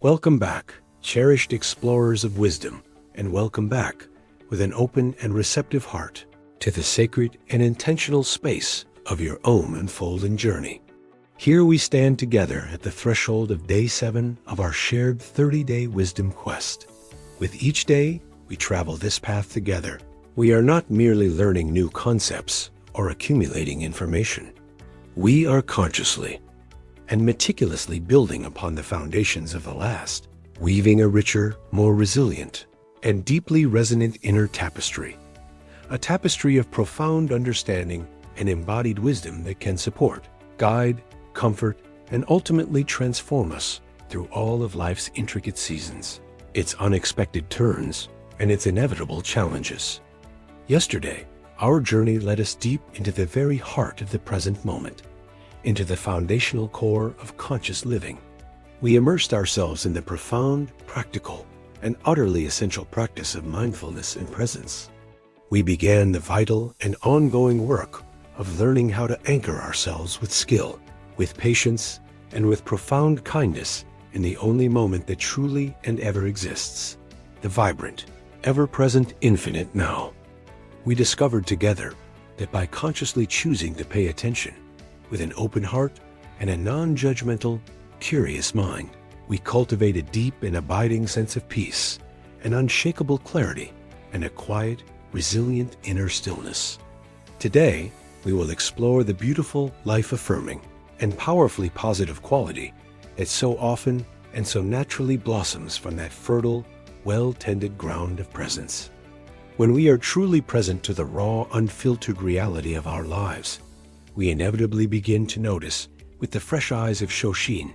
Welcome back, cherished explorers of wisdom, and welcome back, with an open and receptive heart, to the sacred and intentional space of your own unfolding journey. Here we stand together at the threshold of Day 7 of our shared 30-day wisdom quest. With each day, we travel this path together. We are not merely learning new concepts or accumulating information. We are consciously and meticulously building upon the foundations of the last, weaving a richer, more resilient, and deeply resonant inner tapestry. A tapestry of profound understanding and embodied wisdom that can support, guide, comfort, and ultimately transform us through all of life's intricate seasons, its unexpected turns, and its inevitable challenges. Yesterday, our journey led us deep into the very heart of the present moment, into the foundational core of conscious living. We immersed ourselves in the profound, practical, and utterly essential practice of mindfulness and presence. We began the vital and ongoing work of learning how to anchor ourselves with skill, with patience, and with profound kindness in the only moment that truly and ever exists, the vibrant, ever-present infinite now. We discovered together that by consciously choosing to pay attention, with an open heart and a non-judgmental, curious mind, we cultivate a deep and abiding sense of peace, an unshakable clarity, and a quiet, resilient inner stillness. Today, we will explore the beautiful, life-affirming, and powerfully positive quality that so often and so naturally blossoms from that fertile, well-tended ground of presence. When we are truly present to the raw, unfiltered reality of our lives, we inevitably begin to notice, with the fresh eyes of Shoshin,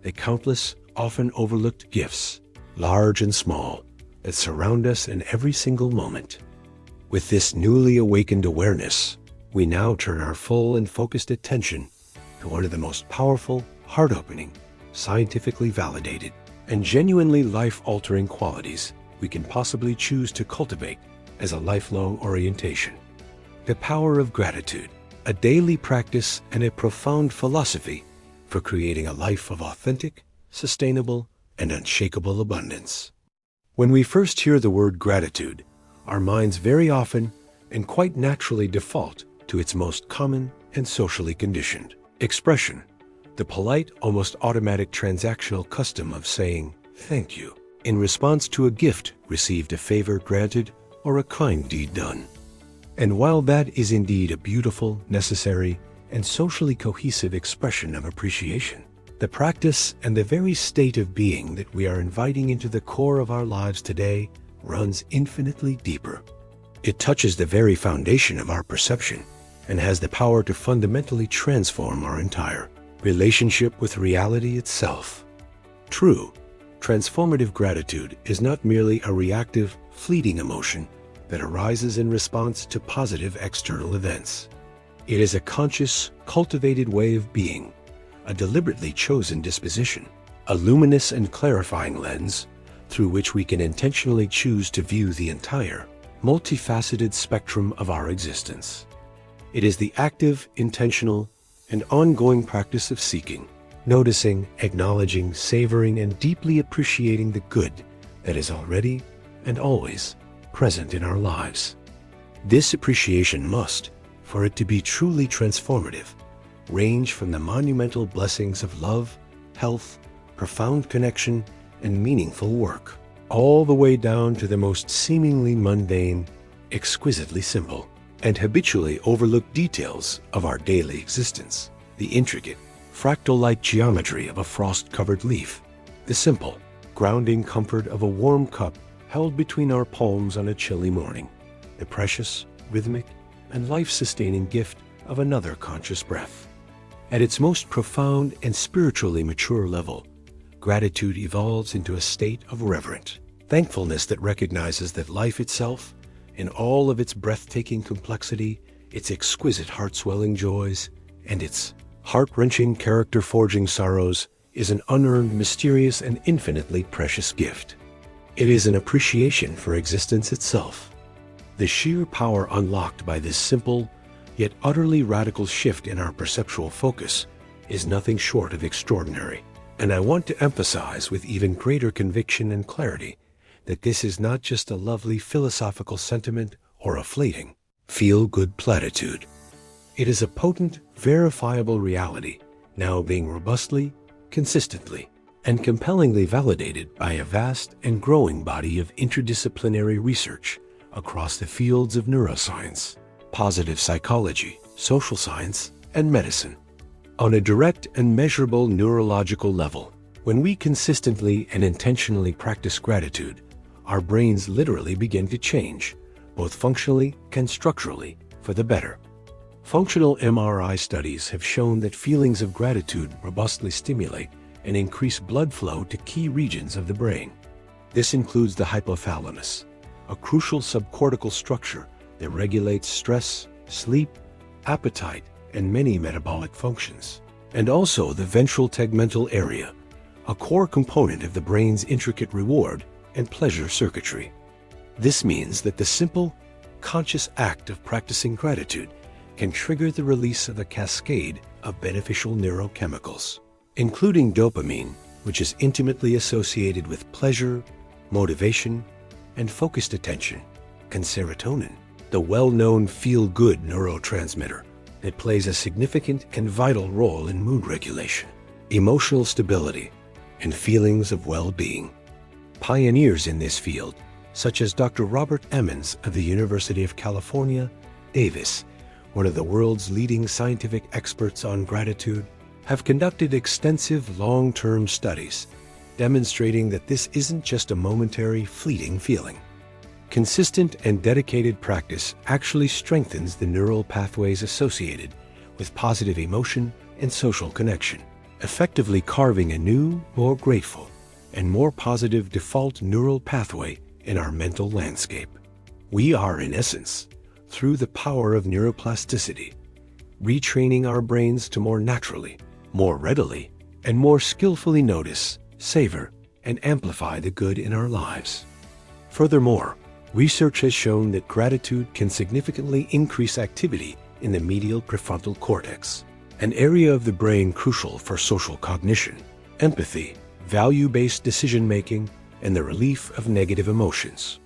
the countless, often overlooked gifts, large and small, that surround us in every single moment. With this newly awakened awareness, we now turn our full and focused attention to one of the most powerful, heart-opening, scientifically validated, and genuinely life-altering qualities we can possibly choose to cultivate as a lifelong orientation: the power of gratitude. A daily practice and a profound philosophy for creating a life of authentic, sustainable, and unshakable abundance. When we first hear the word gratitude, our minds very often and quite naturally default to its most common and socially conditioned expression, the polite, almost automatic transactional custom of saying thank you in response to a gift received, a favor granted, or a kind deed done. And while that is indeed a beautiful, necessary, and socially cohesive expression of appreciation, the practice and the very state of being that we are inviting into the core of our lives today runs infinitely deeper. It touches the very foundation of our perception and has the power to fundamentally transform our entire relationship with reality itself. True, transformative gratitude is not merely a reactive, fleeting emotion that arises in response to positive external events. It is a conscious, cultivated way of being, a deliberately chosen disposition, a luminous and clarifying lens through which we can intentionally choose to view the entire, multifaceted spectrum of our existence. It is the active, intentional, and ongoing practice of seeking, noticing, acknowledging, savoring, and deeply appreciating the good that is already and always present in our lives. This appreciation must, for it to be truly transformative, range from the monumental blessings of love, health, profound connection, and meaningful work, all the way down to the most seemingly mundane, exquisitely simple, and habitually overlooked details of our daily existence: the intricate, fractal-like geometry of a frost-covered leaf, the simple, grounding comfort of a warm cup held between our palms on a chilly morning, the precious, rhythmic, and life-sustaining gift of another conscious breath. At its most profound and spiritually mature level, gratitude evolves into a state of reverent thankfulness that recognizes that life itself, in all of its breathtaking complexity, its exquisite heart-swelling joys, and its heart-wrenching, character-forging sorrows, is an unearned, mysterious, and infinitely precious gift. It is an appreciation for existence itself. The sheer power unlocked by this simple, yet utterly radical shift in our perceptual focus is nothing short of extraordinary, And I want to emphasize with even greater conviction and clarity that this is not just a lovely philosophical sentiment or a fleeting, feel-good platitude. It is a potent, verifiable reality now being robustly, consistently, and compellingly validated by a vast and growing body of interdisciplinary research across the fields of neuroscience, positive psychology, social science, and medicine. On a direct and measurable neurological level, when we consistently and intentionally practice gratitude, our brains literally begin to change, both functionally and structurally, for the better. Functional MRI studies have shown that feelings of gratitude robustly stimulate and increase blood flow to key regions of the brain. This includes the hypothalamus, a crucial subcortical structure that regulates stress, sleep, appetite, and many metabolic functions, and also the ventral tegmental area, a core component of the brain's intricate reward and pleasure circuitry. This means that the simple, conscious act of practicing gratitude can trigger the release of a cascade of beneficial neurochemicals, including dopamine, which is intimately associated with pleasure, motivation, and focused attention, and serotonin, the well-known feel-good neurotransmitter that plays a significant and vital role in mood regulation, emotional stability, and feelings of well-being. Pioneers in this field, such as Dr. Robert Emmons of the University of California, Davis, one of the world's leading scientific experts on gratitude, have conducted extensive long-term studies demonstrating that this isn't just a momentary, fleeting feeling. Consistent and dedicated practice actually strengthens the neural pathways associated with positive emotion and social connection, effectively carving a new, more grateful, and more positive default neural pathway in our mental landscape. We are, in essence, through the power of neuroplasticity, retraining our brains to more naturally, more readily, and more skillfully notice, savor, and amplify the good in our lives. Furthermore, research has shown that gratitude can significantly increase activity in the medial prefrontal cortex, an area of the brain crucial for social cognition, empathy, value-based decision-making, and the relief of negative emotions.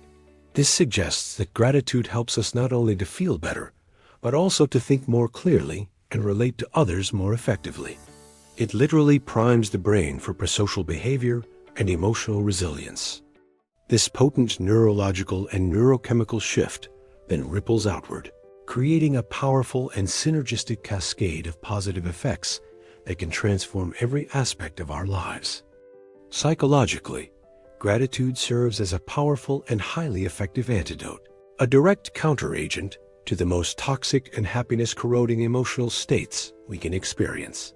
This suggests that gratitude helps us not only to feel better, but also to think more clearly and relate to others more effectively. It literally primes the brain for prosocial behavior and emotional resilience. This potent neurological and neurochemical shift then ripples outward, creating a powerful and synergistic cascade of positive effects that can transform every aspect of our lives. Psychologically, gratitude serves as a powerful and highly effective antidote, a direct counteragent to the most toxic and happiness-corroding emotional states we can experience: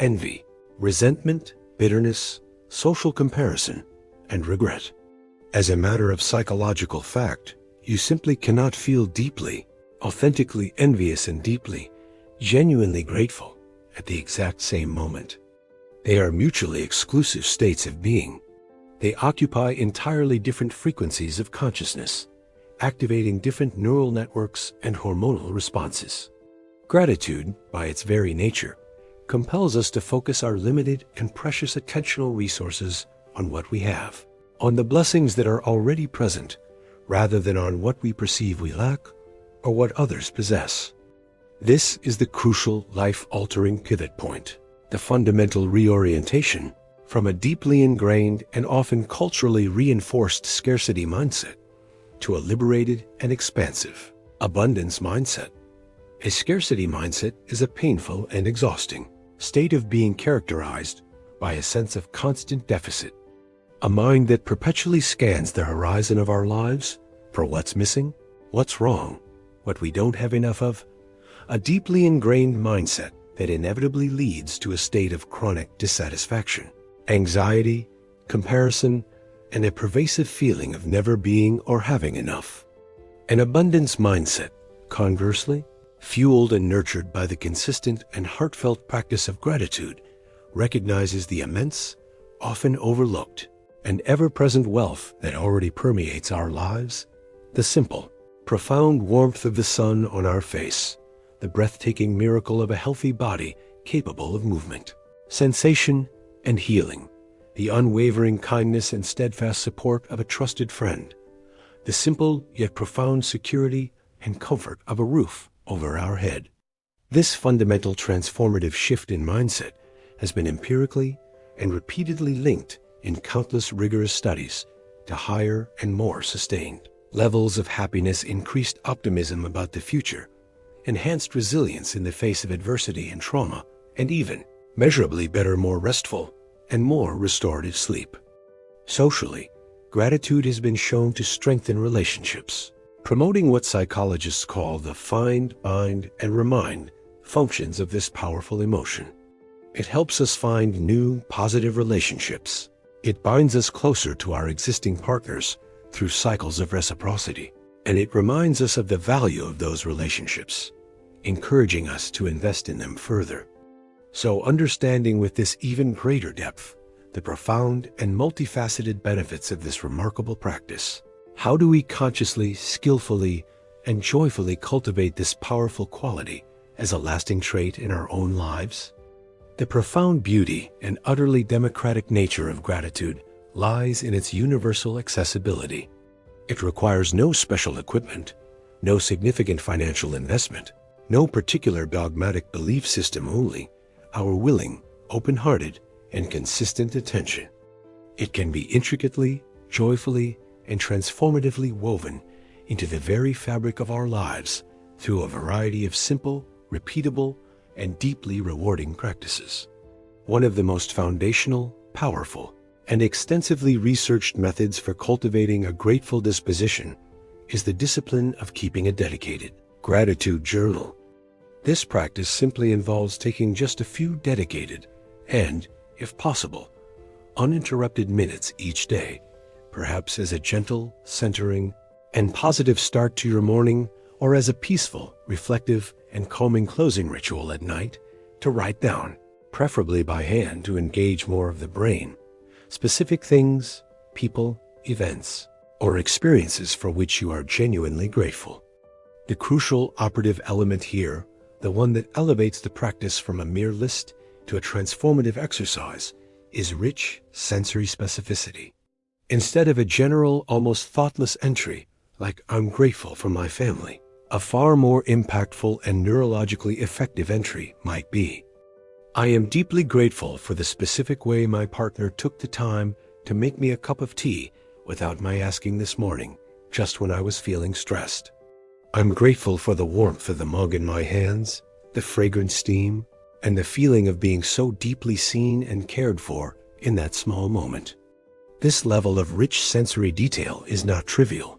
envy, resentment, bitterness, social comparison, and regret. As a matter of psychological fact, you simply cannot feel deeply, authentically envious and deeply, genuinely grateful at the exact same moment. They are mutually exclusive states of being. They occupy entirely different frequencies of consciousness, activating different neural networks and hormonal responses. Gratitude, by its very nature, compels us to focus our limited and precious attentional resources on what we have, on the blessings that are already present, rather than on what we perceive we lack or what others possess. This is the crucial, life-altering pivot point, the fundamental reorientation from a deeply ingrained and often culturally reinforced scarcity mindset to a liberated and expansive abundance mindset. A scarcity mindset is a painful and exhausting state of being characterized by a sense of constant deficit, a mind that perpetually scans the horizon of our lives for what's missing, what's wrong, what we don't have enough of, a deeply ingrained mindset that inevitably leads to a state of chronic dissatisfaction, anxiety, comparison, and a pervasive feeling of never being or having enough. An abundance mindset, conversely, fueled and nurtured by the consistent and heartfelt practice of gratitude, recognizes the immense, often overlooked, and ever-present wealth that already permeates our lives, the simple, profound warmth of the sun on our face, the breathtaking miracle of a healthy body capable of movement, sensation, and healing, the unwavering kindness and steadfast support of a trusted friend, the simple yet profound security and comfort of a roof over our head. This fundamental transformative shift in mindset has been empirically and repeatedly linked in countless rigorous studies to higher and more sustained levels of happiness, increased optimism about the future, enhanced resilience in the face of adversity and trauma, and even measurably better, more restful, and more restorative sleep. Socially, gratitude has been shown to strengthen relationships, promoting what psychologists call the find, bind, and remind functions of this powerful emotion. It helps us find new, positive relationships. It binds us closer to our existing partners through cycles of reciprocity, and it reminds us of the value of those relationships, encouraging us to invest in them further. So, understanding with this even greater depth the profound and multifaceted benefits of this remarkable practice, how do we consciously, skillfully, and joyfully cultivate this powerful quality as a lasting trait in our own lives? The profound beauty and utterly democratic nature of gratitude lies in its universal accessibility. It requires no special equipment, no significant financial investment, no particular dogmatic belief system, only our willing, open-hearted, and consistent attention. It can be intricately, joyfully, and transformatively woven into the very fabric of our lives through a variety of simple, repeatable, and deeply rewarding practices. One of the most foundational, powerful, and extensively researched methods for cultivating a grateful disposition is the discipline of keeping a dedicated gratitude journal. This practice simply involves taking just a few dedicated and, if possible, uninterrupted minutes each day, perhaps as a gentle, centering, and positive start to your morning, or as a peaceful, reflective, and calming closing ritual at night, to write down, preferably by hand to engage more of the brain, specific things, people, events, or experiences for which you are genuinely grateful. The crucial operative element here, the one that elevates the practice from a mere list to a transformative exercise, is rich sensory specificity. Instead of a general, almost thoughtless entry like "I'm grateful for my family," a far more impactful and neurologically effective entry might be, "I am deeply grateful for the specific way my partner took the time to make me a cup of tea without my asking this morning, just when I was feeling stressed. I'm grateful for the warmth of the mug in my hands, the fragrant steam, and the feeling of being so deeply seen and cared for in that small moment." This level of rich sensory detail is not trivial.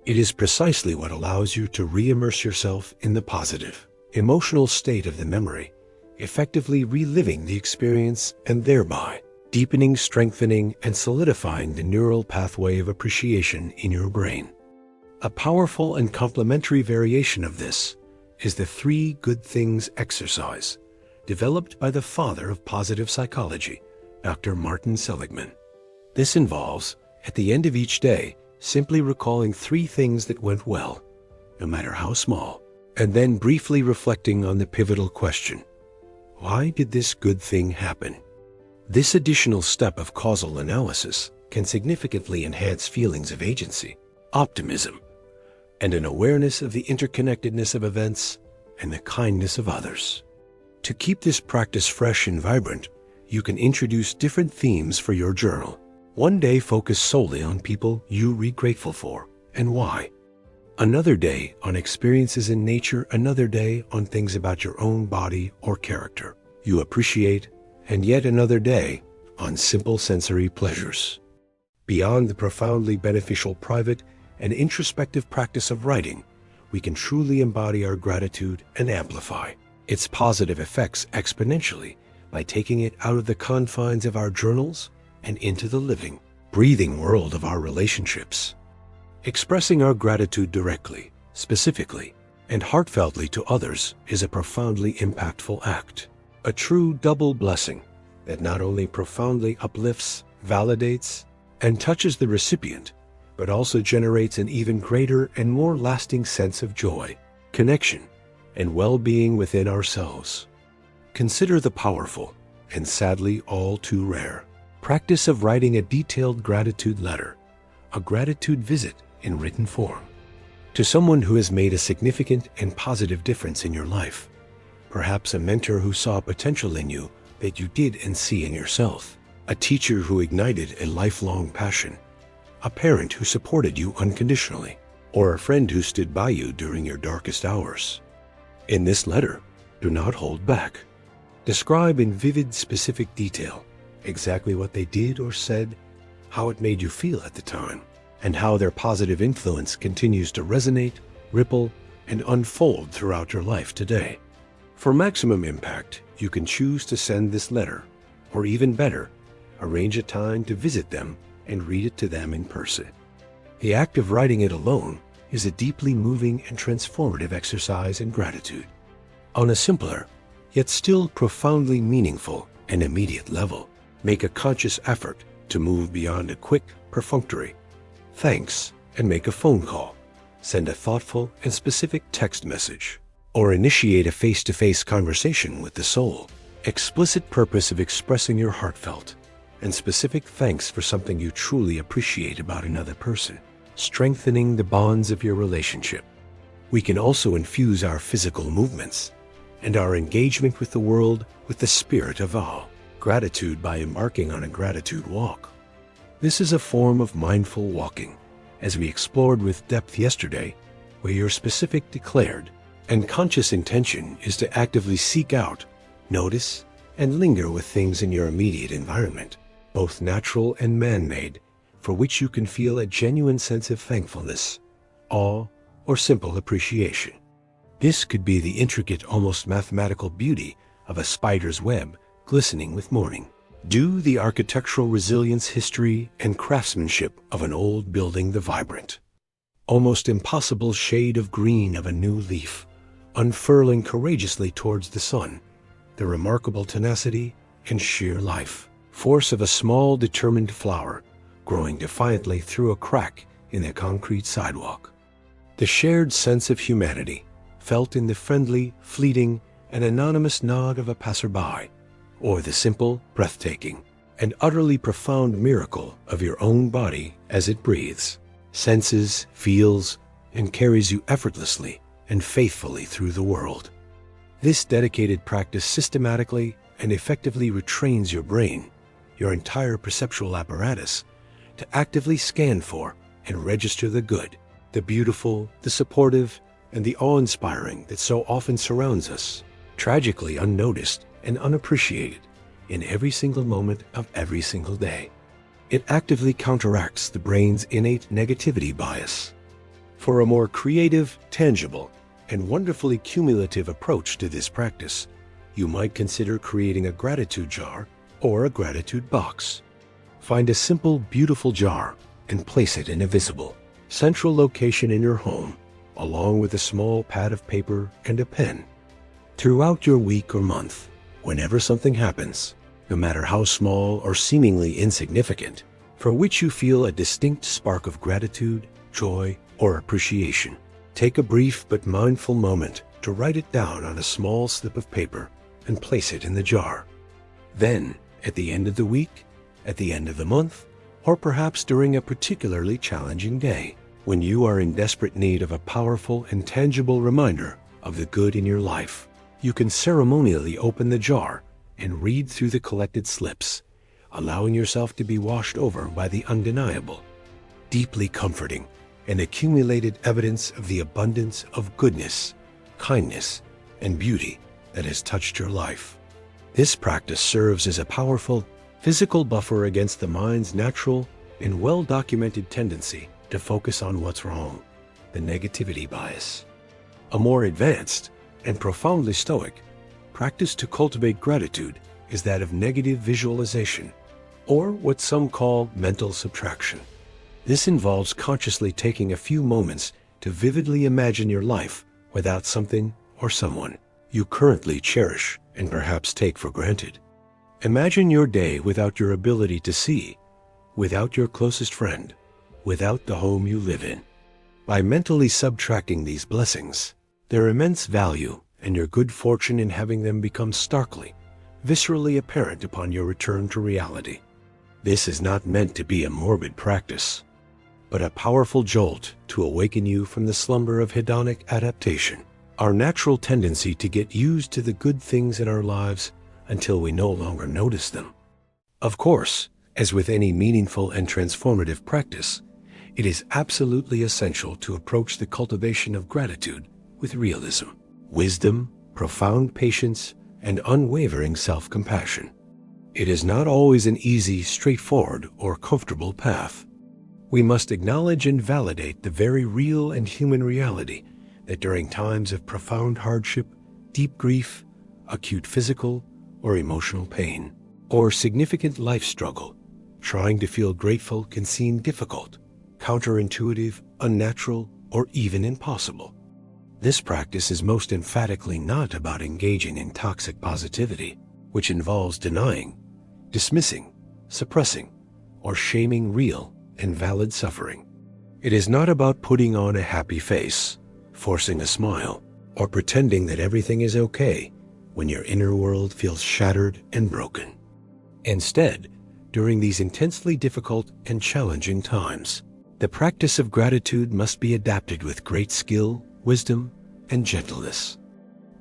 It is precisely what allows you to re-immerse yourself in the positive, emotional state of the memory, effectively reliving the experience and thereby deepening, strengthening, and solidifying the neural pathway of appreciation in your brain. A powerful and complementary variation of this is the 3 good things exercise, developed by the father of positive psychology, Dr. Martin Seligman. This involves, at the end of each day, simply recalling 3 things that went well, no matter how small, and then briefly reflecting on the pivotal question: why did this good thing happen? This additional step of causal analysis can significantly enhance feelings of agency, optimism, and an awareness of the interconnectedness of events and the kindness of others. To keep this practice fresh and vibrant, you can introduce different themes for your journal. One day focus solely on people you read grateful for and why. Another day on experiences in nature, another day on things about your own body or character you appreciate, and yet another day on simple sensory pleasures. Beyond the profoundly beneficial private and introspective practice of writing, we can truly embody our gratitude and amplify its positive effects exponentially by taking it out of the confines of our journals and into the living, breathing world of our relationships. Expressing our gratitude directly, specifically, and heartfeltly to others is a profoundly impactful act, a true double blessing that not only profoundly uplifts, validates, and touches the recipient, but also generates an even greater and more lasting sense of joy, connection, and well-being within ourselves. Consider the powerful and sadly all too rare. Practice of writing a detailed gratitude letter, a gratitude visit in written form, to someone who has made a significant and positive difference in your life. Perhaps a mentor who saw potential in you that you didn't see in yourself, a teacher who ignited a lifelong passion, a parent who supported you unconditionally, or a friend who stood by you during your darkest hours. In this letter, do not hold back. Describe in vivid, specific detail exactly what they did or said, how it made you feel at the time, and how their positive influence continues to resonate, ripple, and unfold throughout your life today. For maximum impact, you can choose to send this letter, or even better, arrange a time to visit them and read it to them in person. The act of writing it alone is a deeply moving and transformative exercise in gratitude. On a simpler, yet still profoundly meaningful and immediate level, make a conscious effort to move beyond a quick, perfunctory thanks and make a phone call, send a thoughtful and specific text message, or initiate a face-to-face conversation with the sole, explicit purpose of expressing your heartfelt and specific thanks for something you truly appreciate about another person, strengthening the bonds of your relationship. We can also infuse our physical movements and our engagement with the world with the spirit of gratitude by embarking on a gratitude walk. This is a form of mindful walking, as we explored with depth yesterday, where your specific, declared, and conscious intention is to actively seek out, notice, and linger with things in your immediate environment, both natural and man-made, for which you can feel a genuine sense of thankfulness, awe, or simple appreciation. This could be the intricate, almost mathematical beauty of a spider's web glistening with morning, the architectural resilience, history, and craftsmanship of an old building, the vibrant, almost impossible shade of green of a new leaf, unfurling courageously towards the sun, the remarkable tenacity and sheer life force of a small, determined flower growing defiantly through a crack in the concrete sidewalk. The shared sense of humanity felt in the friendly, fleeting, and anonymous nod of a passerby, or the simple, breathtaking, and utterly profound miracle of your own body as it breathes, senses, feels, and carries you effortlessly and faithfully through the world. This dedicated practice systematically and effectively retrains your brain, your entire perceptual apparatus, to actively scan for and register the good, the beautiful, the supportive, and the awe-inspiring that so often surrounds us, tragically unnoticed and unappreciated in every single moment of every single day. It actively counteracts the brain's innate negativity bias. For a more creative, tangible, and wonderfully cumulative approach to this practice, you might consider creating a gratitude jar or a gratitude box. Find a simple, beautiful jar and place it in a visible, central location in your home, along with a small pad of paper and a pen. Throughout your week or month, whenever something happens, no matter how small or seemingly insignificant, for which you feel a distinct spark of gratitude, joy, or appreciation, take a brief but mindful moment to write it down on a small slip of paper and place it in the jar. Then, at the end of the week, at the end of the month, or perhaps during a particularly challenging day, when you are in desperate need of a powerful and tangible reminder of the good in your life, you can ceremonially open the jar and read through the collected slips, allowing yourself to be washed over by the undeniable, deeply comforting, and accumulated evidence of the abundance of goodness, kindness, and beauty that has touched your life. This practice serves as a powerful physical buffer against the mind's natural and well-documented tendency to focus on what's wrong, the negativity bias. A more advanced and profoundly Stoic practice to cultivate gratitude is that of negative visualization, or what some call mental subtraction. This involves consciously taking a few moments to vividly imagine your life without something or someone you currently cherish and perhaps take for granted. Imagine your day without your ability to see, without your closest friend, without the home you live in. By mentally subtracting these blessings, their immense value and your good fortune in having them become starkly, viscerally apparent upon your return to reality. This is not meant to be a morbid practice, but a powerful jolt to awaken you from the slumber of hedonic adaptation, our natural tendency to get used to the good things in our lives until we no longer notice them. Of course, as with any meaningful and transformative practice, it is absolutely essential to approach the cultivation of gratitude with realism, wisdom, profound patience, and unwavering self-compassion. It is not always an easy, straightforward, or comfortable path. We must acknowledge and validate the very real and human reality that during times of profound hardship, deep grief, acute physical or emotional pain, or significant life struggle, trying to feel grateful can seem difficult, counterintuitive, unnatural, or even impossible. This practice is most emphatically not about engaging in toxic positivity, which involves denying, dismissing, suppressing, or shaming real and valid suffering. It is not about putting on a happy face, forcing a smile, or pretending that everything is okay when your inner world feels shattered and broken. Instead, during these intensely difficult and challenging times, the practice of gratitude must be adapted with great skill, wisdom, and gentleness.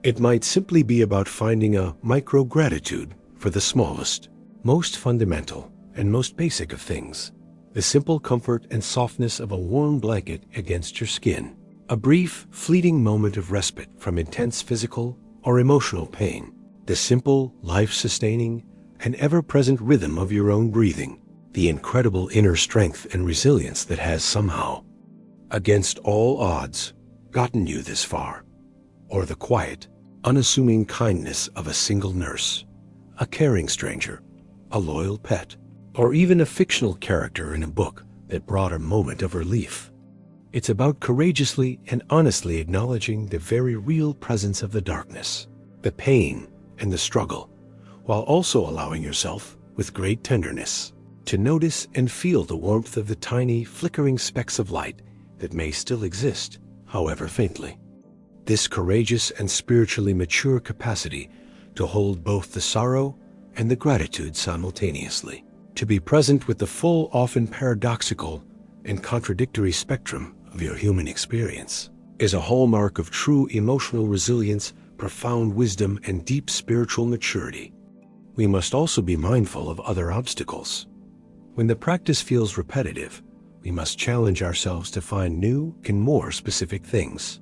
It might simply be about finding a micro-gratitude for the smallest, most fundamental, and most basic of things, the simple comfort and softness of a warm blanket against your skin, a brief, fleeting moment of respite from intense physical or emotional pain, the simple, life-sustaining, and ever-present rhythm of your own breathing, the incredible inner strength and resilience that has somehow, against all odds, gotten you this far, or the quiet, unassuming kindness of a single nurse, a caring stranger, a loyal pet, or even a fictional character in a book that brought a moment of relief. It's about courageously and honestly acknowledging the very real presence of the darkness, the pain, and the struggle, while also allowing yourself, with great tenderness, to notice and feel the warmth of the tiny, flickering specks of light that may still exist, however faintly. This courageous and spiritually mature capacity to hold both the sorrow and the gratitude simultaneously, to be present with the full, often paradoxical and contradictory spectrum of your human experience, is a hallmark of true emotional resilience, profound wisdom, and deep spiritual maturity. We must also be mindful of other obstacles. When the practice feels repetitive, we must challenge ourselves to find new and more specific things.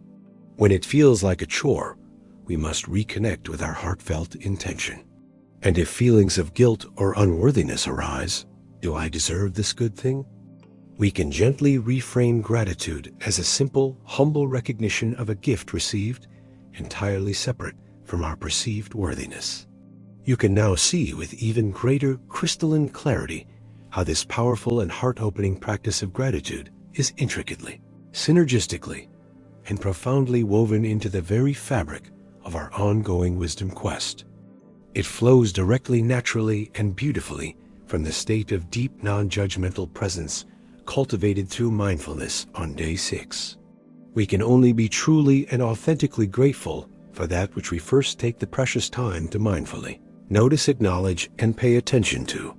When it feels like a chore, we must reconnect with our heartfelt intention. And if feelings of guilt or unworthiness arise, do I deserve this good thing? We can gently reframe gratitude as a simple, humble recognition of a gift received, entirely separate from our perceived worthiness. You can now see with even greater crystalline clarity how this powerful and heart-opening practice of gratitude is intricately, synergistically, and profoundly woven into the very fabric of our ongoing wisdom quest. It flows directly, naturally, and beautifully from the state of deep, non-judgmental presence cultivated through mindfulness on day 6. We can only be truly and authentically grateful for that which we first take the precious time to mindfully notice, acknowledge, and pay attention to.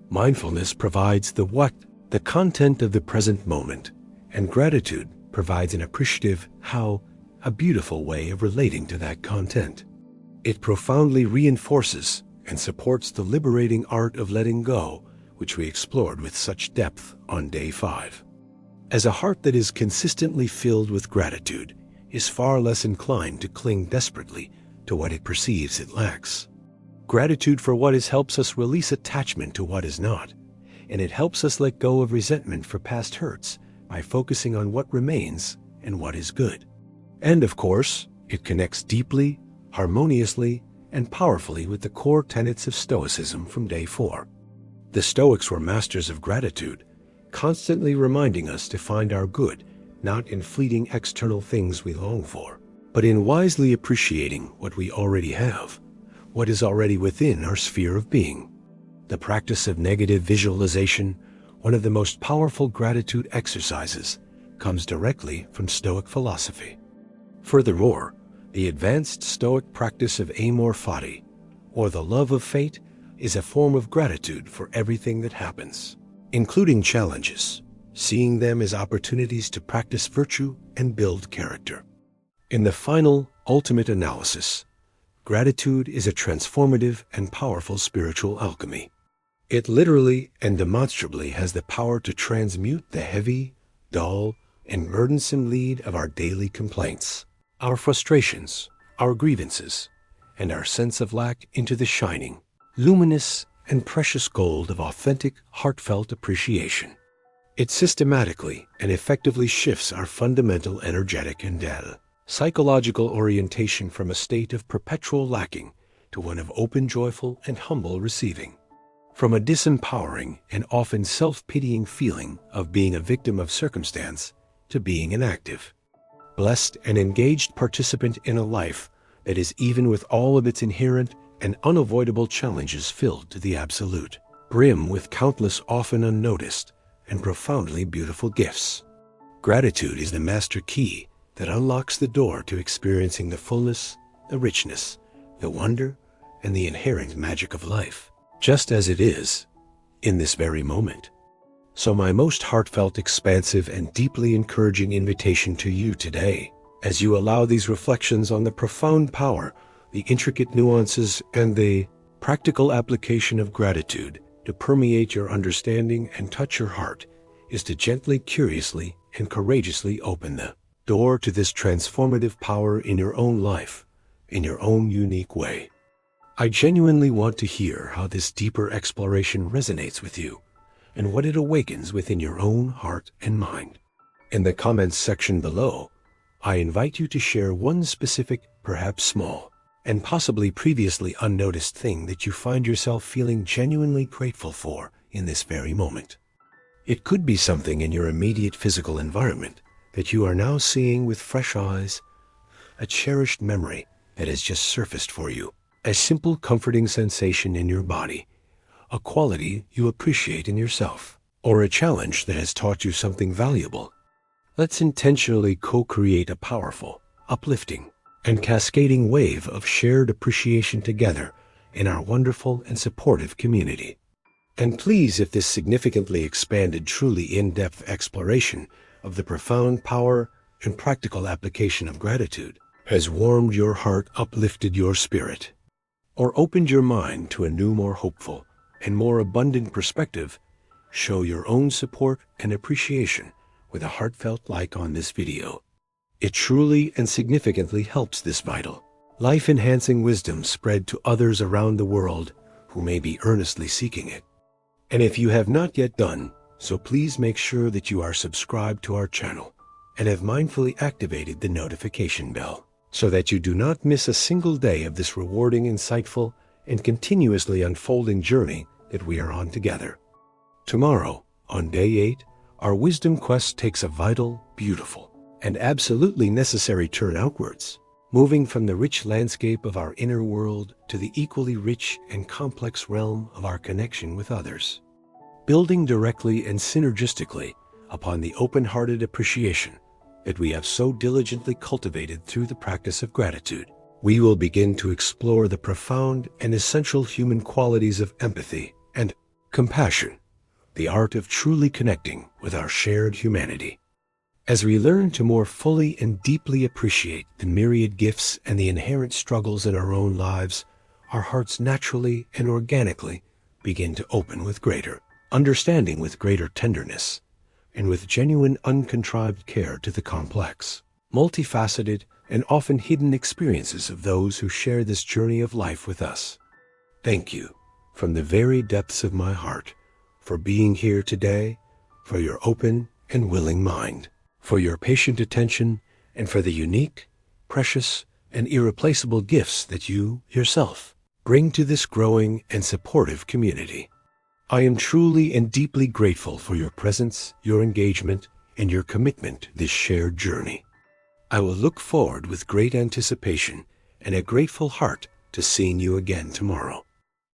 Mindfulness provides the what, the content of the present moment, and gratitude provides an appreciative how, a beautiful way of relating to that content. It profoundly reinforces and supports the liberating art of letting go, which we explored with such depth on day 5. As a heart that is consistently filled with gratitude is far less inclined to cling desperately to what it perceives it lacks. Gratitude for what is helps us release attachment to what is not, and it helps us let go of resentment for past hurts by focusing on what remains and what is good. And of course, it connects deeply, harmoniously, and powerfully with the core tenets of Stoicism from day 4. The Stoics were masters of gratitude, constantly reminding us to find our good not in fleeting external things we long for, but in wisely appreciating what we already have, what is already within our sphere of being. The practice of negative visualization, one of the most powerful gratitude exercises, comes directly from Stoic philosophy. Furthermore, the advanced Stoic practice of amor fati, or the love of fate is a form of gratitude for everything that happens, including challenges, seeing them as opportunities to practice virtue and build character. In the final, ultimate analysis, gratitude is a transformative and powerful spiritual alchemy. It literally and demonstrably has the power to transmute the heavy, dull, and burdensome lead of our daily complaints, our frustrations, our grievances, and our sense of lack into the shining, luminous, and precious gold of authentic, heartfelt appreciation. It systematically and effectively shifts our fundamental energetic and psychological orientation from a state of perpetual lacking to one of open, joyful, and humble receiving. From a disempowering and often self-pitying feeling of being a victim of circumstance to being an active, blessed, and engaged participant in a life that is, even with all of its inherent and unavoidable challenges, filled to the absolute brim with countless often unnoticed and profoundly beautiful gifts. Gratitude is the master key that unlocks the door to experiencing the fullness, the richness, the wonder, and the inherent magic of life, just as it is in this very moment. So my most heartfelt, expansive, and deeply encouraging invitation to you today, as you allow these reflections on the profound power, the intricate nuances, and the practical application of gratitude to permeate your understanding and touch your heart, is to gently, curiously, and courageously open the door to this transformative power in your own life, in your own unique way. I genuinely want to hear how this deeper exploration resonates with you and what it awakens within your own heart and mind. In the comments section below, I invite you to share one specific, perhaps small, and possibly previously unnoticed thing that you find yourself feeling genuinely grateful for in this very moment. It could be something in your immediate physical environment that you are now seeing with fresh eyes, a cherished memory that has just surfaced for you, a simple, comforting sensation in your body, a quality you appreciate in yourself, or a challenge that has taught you something valuable. Let's intentionally co-create a powerful, uplifting, and cascading wave of shared appreciation together in our wonderful and supportive community. And please, if this significantly expanded, truly in-depth exploration of the profound power and practical application of gratitude has warmed your heart, uplifted your spirit, or opened your mind to a new, more hopeful, and more abundant perspective, show your own support and appreciation with a heartfelt like on this video. It truly and significantly helps this vital, life-enhancing wisdom spread to others around the world who may be earnestly seeking it. And if you have not yet done so, please make sure that you are subscribed to our channel and have mindfully activated the notification bell so that you do not miss a single day of this rewarding, insightful, and continuously unfolding journey that we are on together. Tomorrow, on day 8, our wisdom quest takes a vital, beautiful, and absolutely necessary turn outwards, moving from the rich landscape of our inner world to the equally rich and complex realm of our connection with others. Building directly and synergistically upon the open-hearted appreciation that we have so diligently cultivated through the practice of gratitude, we will begin to explore the profound and essential human qualities of empathy and compassion, the art of truly connecting with our shared humanity. As we learn to more fully and deeply appreciate the myriad gifts and the inherent struggles in our own lives, our hearts naturally and organically begin to open with greater understanding, with greater tenderness, and with genuine, uncontrived care to the complex, multifaceted, and often hidden experiences of those who share this journey of life with us. Thank you, from the very depths of my heart, for being here today, for your open and willing mind, for your patient attention, and for the unique, precious, and irreplaceable gifts that you, yourself, bring to this growing and supportive community. I am truly and deeply grateful for your presence, your engagement, and your commitment to this shared journey. I will look forward with great anticipation and a grateful heart to seeing you again tomorrow.